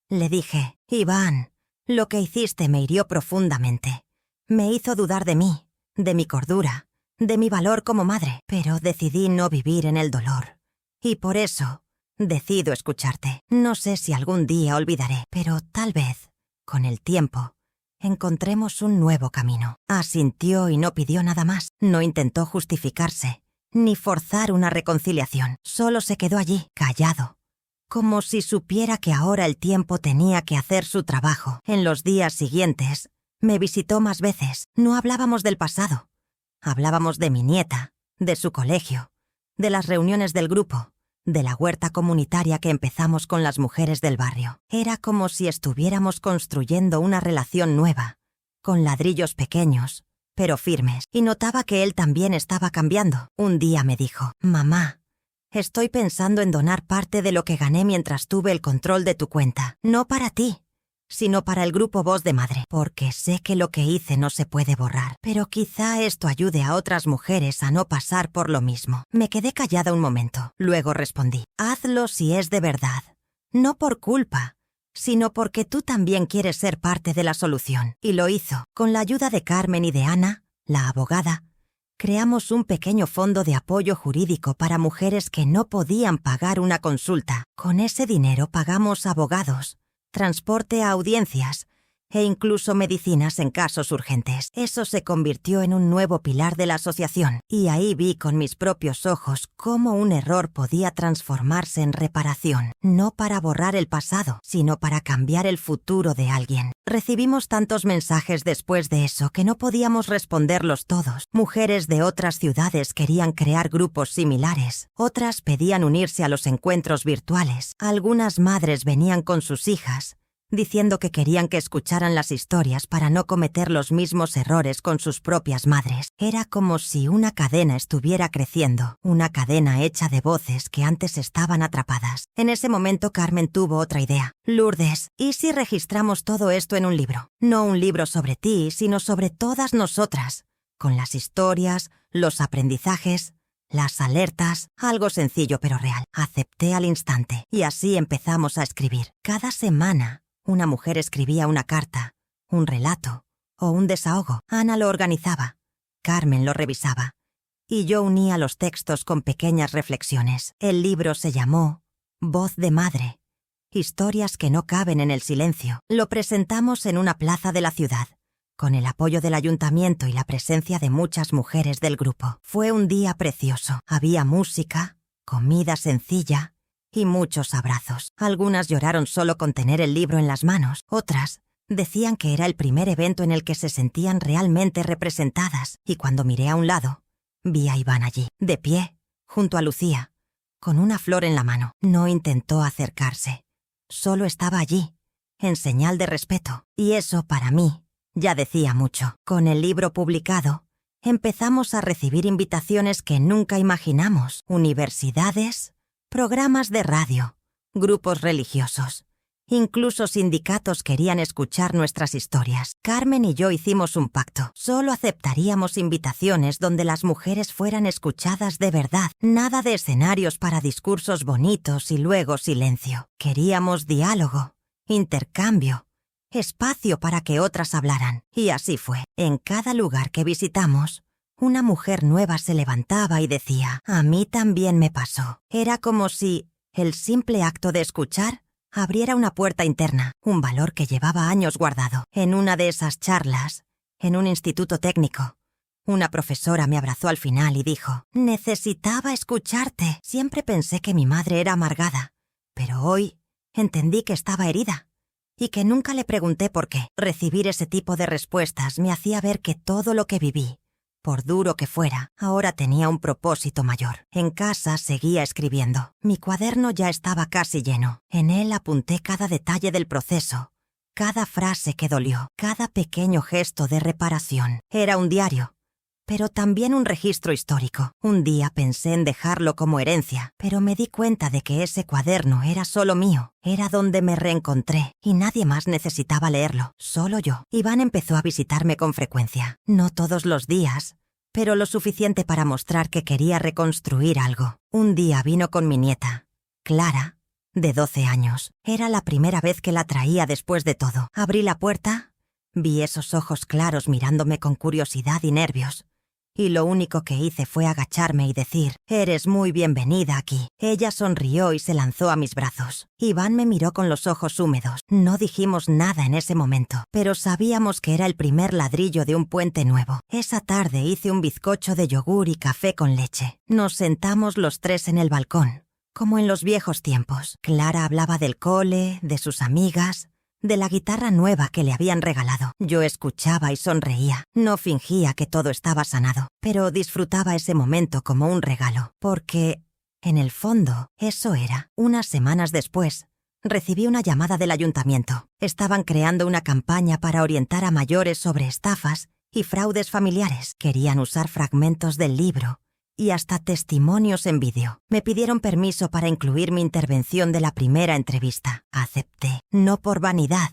Le dije, Iván, lo que hiciste me hirió profundamente. Me hizo dudar de mí, de mi cordura, de mi valor como madre, pero decidí no vivir en el dolor. Y por eso, decido escucharte. No sé si algún día olvidaré, pero tal vez, con el tiempo, encontremos un nuevo camino. Asintió y no pidió nada más. No intentó justificarse, ni forzar una reconciliación. Solo se quedó allí, callado, como si supiera que ahora el tiempo tenía que hacer su trabajo. En los días siguientes, me visitó más veces. No hablábamos del pasado. Hablábamos de mi nieta, de su colegio, de las reuniones del grupo, de la huerta comunitaria que empezamos con las mujeres del barrio. Era como si estuviéramos construyendo una relación nueva, con ladrillos pequeños, pero firmes. Y notaba que él también estaba cambiando. Un día me dijo, mamá, estoy pensando en donar parte de lo que gané mientras tuve el control de tu cuenta. No para ti, sino para el grupo Voz de Madre, porque sé que lo que hice no se puede borrar. Pero quizá esto ayude a otras mujeres a no pasar por lo mismo. Me quedé callada un momento. Luego respondí, hazlo si es de verdad. No por culpa, sino porque tú también quieres ser parte de la solución. Y lo hizo. Con la ayuda de Carmen y de Ana, la abogada, creamos un pequeño fondo de apoyo jurídico para mujeres que no podían pagar una consulta. Con ese dinero pagamos abogados, transporte a audiencias e incluso medicinas en casos urgentes. Eso se convirtió en un nuevo pilar de la asociación, y ahí vi con mis propios ojos cómo un error podía transformarse en reparación, no para borrar el pasado, sino para cambiar el futuro de alguien. Recibimos tantos mensajes después de eso que no podíamos responderlos todos. Mujeres de otras ciudades querían crear grupos similares, otras pedían unirse a los encuentros virtuales, algunas madres venían con sus hijas, diciendo que querían que escucharan las historias para no cometer los mismos errores con sus propias madres. Era como si una cadena estuviera creciendo, una cadena hecha de voces que antes estaban atrapadas. En ese momento Carmen tuvo otra idea. Lourdes, ¿y si registramos todo esto en un libro? No un libro sobre ti, sino sobre todas nosotras, con las historias, los aprendizajes, las alertas, algo sencillo pero real. Acepté al instante, y así empezamos a escribir. Cada semana, una mujer escribía una carta, un relato o un desahogo. Ana lo organizaba, Carmen lo revisaba, y yo unía los textos con pequeñas reflexiones. El libro se llamó Voz de Madre, historias que no caben en el silencio. Lo presentamos en una plaza de la ciudad, con el apoyo del ayuntamiento y la presencia de muchas mujeres del grupo. Fue un día precioso. Había música, comida sencilla y muchos abrazos. Algunas lloraron solo con tener el libro en las manos. Otras decían que era el primer evento en el que se sentían realmente representadas. Y cuando miré a un lado, vi a Iván allí, de pie, junto a Lucía, con una flor en la mano. No intentó acercarse. Solo estaba allí, en señal de respeto. Y eso, para mí, ya decía mucho. Con el libro publicado, empezamos a recibir invitaciones que nunca imaginamos. Universidades, programas de radio, grupos religiosos. Incluso sindicatos querían escuchar nuestras historias. Carmen y yo hicimos un pacto. Solo aceptaríamos invitaciones donde las mujeres fueran escuchadas de verdad. Nada de escenarios para discursos bonitos y luego silencio. Queríamos diálogo, intercambio, espacio para que otras hablaran. Y así fue. En cada lugar que visitamos, una mujer nueva se levantaba y decía, a mí también me pasó. Era como si el simple acto de escuchar abriera una puerta interna, un valor que llevaba años guardado. En una de esas charlas, en un instituto técnico, una profesora me abrazó al final y dijo, necesitaba escucharte. Siempre pensé que mi madre era amargada, pero hoy entendí que estaba herida y que nunca le pregunté por qué. Recibir ese tipo de respuestas me hacía ver que todo lo que viví, por duro que fuera, ahora tenía un propósito mayor. En casa seguía escribiendo. Mi cuaderno ya estaba casi lleno. En él apunté cada detalle del proceso, cada frase que dolió, cada pequeño gesto de reparación. Era un diario, pero también un registro histórico. Un día pensé en dejarlo como herencia, pero me di cuenta de que ese cuaderno era solo mío. Era donde me reencontré, y nadie más necesitaba leerlo, solo yo. Iván empezó a visitarme con frecuencia. No todos los días, pero lo suficiente para mostrar que quería reconstruir algo. Un día vino con mi nieta, Clara, de 12 años. Era la primera vez que la traía después de todo. Abrí la puerta, vi esos ojos claros mirándome con curiosidad y nervios. Y lo único que hice fue agacharme y decir, «Eres muy bienvenida aquí». Ella sonrió y se lanzó a mis brazos. Iván me miró con los ojos húmedos. No dijimos nada en ese momento, pero sabíamos que era el primer ladrillo de un puente nuevo. Esa tarde hice un bizcocho de yogur y café con leche. Nos sentamos los tres en el balcón, como en los viejos tiempos. Clara hablaba del cole, de sus amigas, de la guitarra nueva que le habían regalado. Yo escuchaba y sonreía. No fingía que todo estaba sanado, pero disfrutaba ese momento como un regalo, porque, en el fondo, eso era. Unas semanas después, recibí una llamada del ayuntamiento. Estaban creando una campaña para orientar a mayores sobre estafas y fraudes familiares. Querían usar fragmentos del libro y hasta testimonios en vídeo. Me pidieron permiso para incluir mi intervención de la primera entrevista. Acepté, no por vanidad,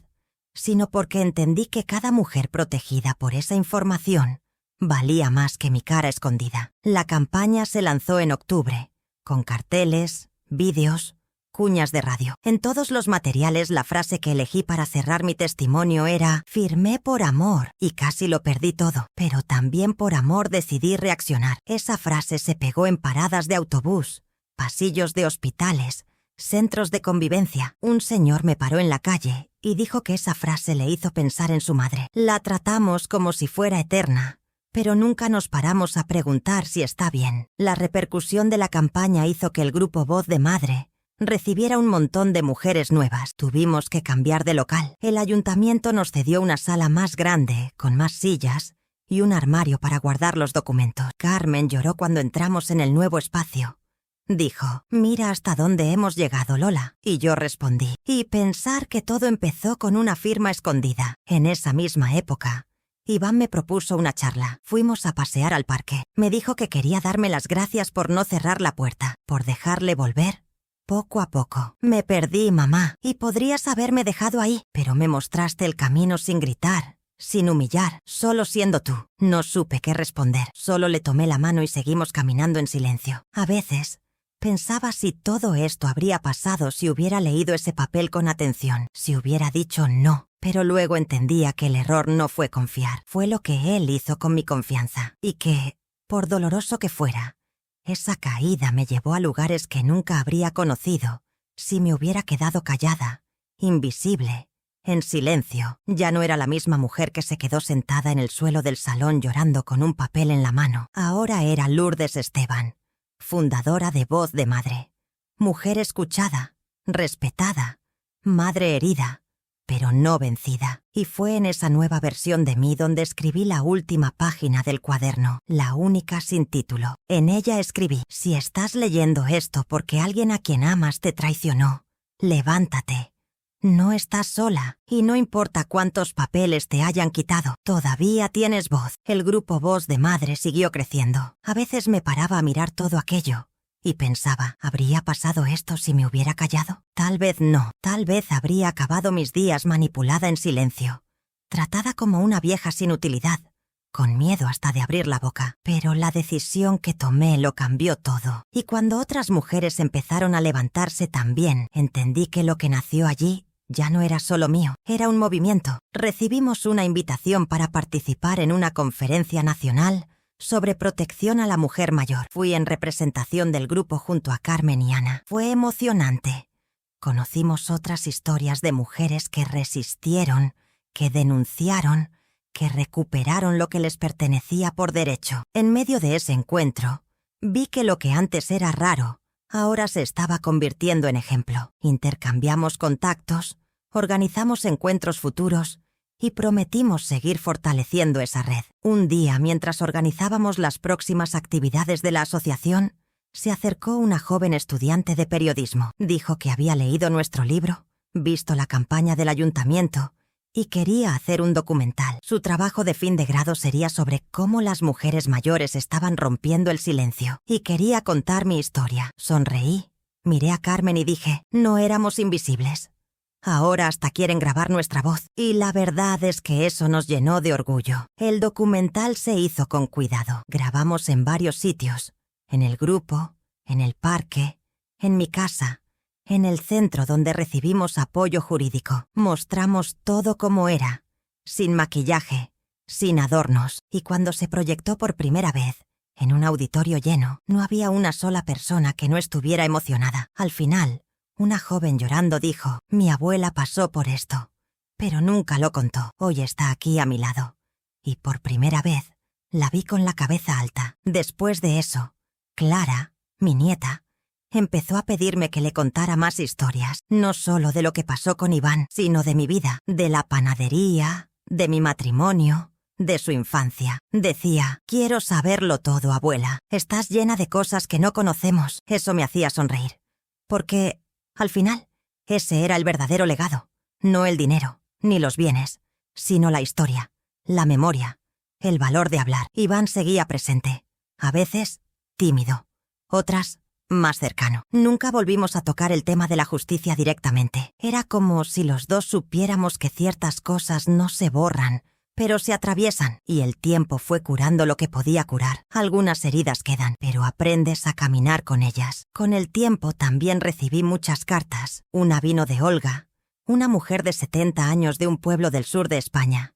sino porque entendí que cada mujer protegida por esa información valía más que mi cara escondida. La campaña se lanzó en octubre, con carteles, vídeos, cuñas de radio. En todos los materiales la frase que elegí para cerrar mi testimonio era «Firmé por amor» y casi lo perdí todo, pero también por amor decidí reaccionar. Esa frase se pegó en paradas de autobús, pasillos de hospitales, centros de convivencia. Un señor me paró en la calle y dijo que esa frase le hizo pensar en su madre. La tratamos como si fuera eterna, pero nunca nos paramos a preguntar si está bien. La repercusión de la campaña hizo que el grupo Voz de Madre recibiera un montón de mujeres nuevas. Tuvimos que cambiar de local. El ayuntamiento nos cedió una sala más grande, con más sillas y un armario para guardar los documentos. Carmen lloró cuando entramos en el nuevo espacio. Dijo, «Mira hasta dónde hemos llegado, Lola». Y yo respondí, «Y pensar que todo empezó con una firma escondida». En esa misma época, Iván me propuso una charla. Fuimos a pasear al parque. Me dijo que quería darme las gracias por no cerrar la puerta, por dejarle volver poco a poco. Me perdí, mamá, y podrías haberme dejado ahí, pero me mostraste el camino sin gritar, sin humillar, solo siendo tú. No supe qué responder. Solo le tomé la mano y seguimos caminando en silencio. A veces pensaba si todo esto habría pasado si hubiera leído ese papel con atención, si hubiera dicho no. Pero luego entendía que el error no fue confiar, fue lo que él hizo con mi confianza. Y que, por doloroso que fuera, esa caída me llevó a lugares que nunca habría conocido si me hubiera quedado callada, invisible, en silencio. Ya no era la misma mujer que se quedó sentada en el suelo del salón llorando con un papel en la mano. Ahora era Lourdes Esteban, fundadora de Voz de Madre. Mujer escuchada, respetada, madre herida, pero no vencida. Y fue en esa nueva versión de mí donde escribí la última página del cuaderno, la única sin título. En ella escribí, si estás leyendo esto porque alguien a quien amas te traicionó, levántate. No estás sola, y no importa cuántos papeles te hayan quitado, todavía tienes voz. El grupo Voz de Madre siguió creciendo. A veces me paraba a mirar todo aquello y pensaba, ¿habría pasado esto si me hubiera callado? Tal vez no, tal vez habría acabado mis días manipulada en silencio, tratada como una vieja sin utilidad, con miedo hasta de abrir la boca. Pero la decisión que tomé lo cambió todo. Y cuando otras mujeres empezaron a levantarse también, entendí que lo que nació allí ya no era solo mío, era un movimiento. Recibimos una invitación para participar en una conferencia nacional sobre protección a la mujer mayor. Fui en representación del grupo junto a Carmen y Ana. Fue emocionante. Conocimos otras historias de mujeres que resistieron, que denunciaron, que recuperaron lo que les pertenecía por derecho. En medio de ese encuentro, vi que lo que antes era raro, ahora se estaba convirtiendo en ejemplo. Intercambiamos contactos, organizamos encuentros futuros y prometimos seguir fortaleciendo esa red. Un día, mientras organizábamos las próximas actividades de la asociación, se acercó una joven estudiante de periodismo. Dijo que había leído nuestro libro, visto la campaña del ayuntamiento y quería hacer un documental. Su trabajo de fin de grado sería sobre cómo las mujeres mayores estaban rompiendo el silencio, y quería contar mi historia. Sonreí, miré a Carmen y dije, no éramos invisibles. Ahora hasta quieren grabar nuestra voz, y la verdad es que eso nos llenó de orgullo. El documental se hizo con cuidado. Grabamos en varios sitios, en el grupo, en el parque, en mi casa, en el centro donde recibimos apoyo jurídico. Mostramos todo como era, sin maquillaje, sin adornos. Y cuando se proyectó por primera vez, en un auditorio lleno, no había una sola persona que no estuviera emocionada. Al final, una joven llorando dijo, mi abuela pasó por esto, pero nunca lo contó. Hoy está aquí a mi lado. Y por primera vez, la vi con la cabeza alta. Después de eso, Clara, mi nieta, empezó a pedirme que le contara más historias, no solo de lo que pasó con Iván, sino de mi vida, de la panadería, de mi matrimonio, de su infancia. Decía, quiero saberlo todo, abuela. Estás llena de cosas que no conocemos. Eso me hacía sonreír. Porque, al final, ese era el verdadero legado. No el dinero, ni los bienes, sino la historia, la memoria, el valor de hablar. Iván seguía presente. A veces, tímido. Otras, más cercano. Nunca volvimos a tocar el tema de la justicia directamente. Era como si los dos supiéramos que ciertas cosas no se borran, pero se atraviesan, y el tiempo fue curando lo que podía curar. Algunas heridas quedan, pero aprendes a caminar con ellas. Con el tiempo también recibí muchas cartas. Una vino de Olga, una mujer de 70 años de un pueblo del sur de España.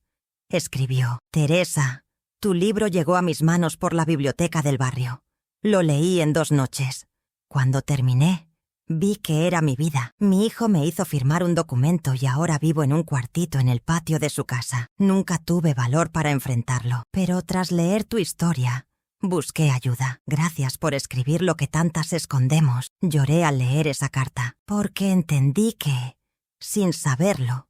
Escribió, Teresa, tu libro llegó a mis manos por la biblioteca del barrio. Lo leí en 2 noches. Cuando terminé, Vi que era mi vida. Mi hijo me hizo firmar un documento y ahora vivo en un cuartito en el patio de su casa. Nunca tuve valor para enfrentarlo, pero tras leer tu historia, busqué ayuda. Gracias por escribir lo que tantas escondemos. Lloré al leer esa carta, porque entendí que, sin saberlo,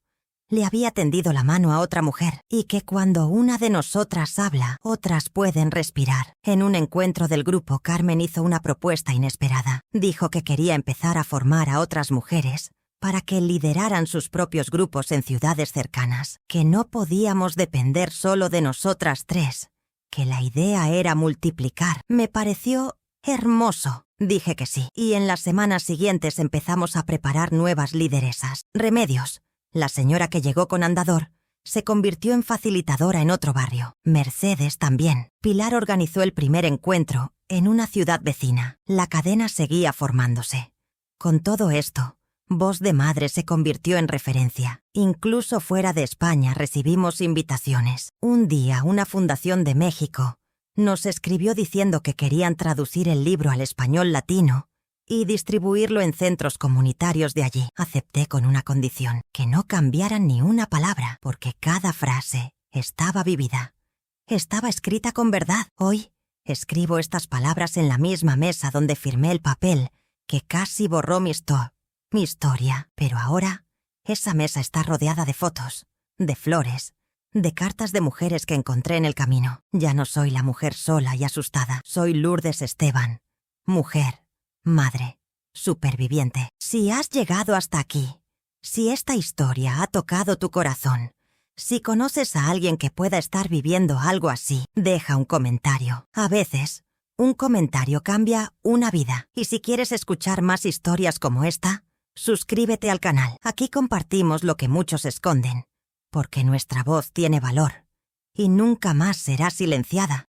le había tendido la mano a otra mujer y que cuando una de nosotras habla, otras pueden respirar. En un encuentro del grupo, Carmen hizo una propuesta inesperada. Dijo que quería empezar a formar a otras mujeres para que lideraran sus propios grupos en ciudades cercanas, que no podíamos depender solo de nosotras tres, que la idea era multiplicar. Me pareció hermoso. Dije que sí, y en las semanas siguientes empezamos a preparar nuevas lideresas. Remedios, la señora que llegó con andador, se convirtió en facilitadora en otro barrio. Mercedes también. Pilar organizó el primer encuentro en una ciudad vecina. La cadena seguía formándose. Con todo esto, Voz de Madre se convirtió en referencia. Incluso fuera de España recibimos invitaciones. Un día, una fundación de México nos escribió diciendo que querían traducir el libro al español latino y distribuirlo en centros comunitarios de allí. Acepté con una condición: que no cambiaran ni una palabra, porque cada frase estaba vivida. Estaba escrita con verdad. Hoy escribo estas palabras en la misma mesa donde firmé el papel que casi borró mi historia. Pero ahora, esa mesa está rodeada de fotos, de flores, de cartas de mujeres que encontré en el camino. Ya no soy la mujer sola y asustada. Soy Lourdes Esteban, mujer, madre, superviviente. Si has llegado hasta aquí, si esta historia ha tocado tu corazón, si conoces a alguien que pueda estar viviendo algo así, deja un comentario. A veces, un comentario cambia una vida. Y si quieres escuchar más historias como esta, suscríbete al canal. Aquí compartimos lo que muchos esconden, porque nuestra voz tiene valor y nunca más será silenciada.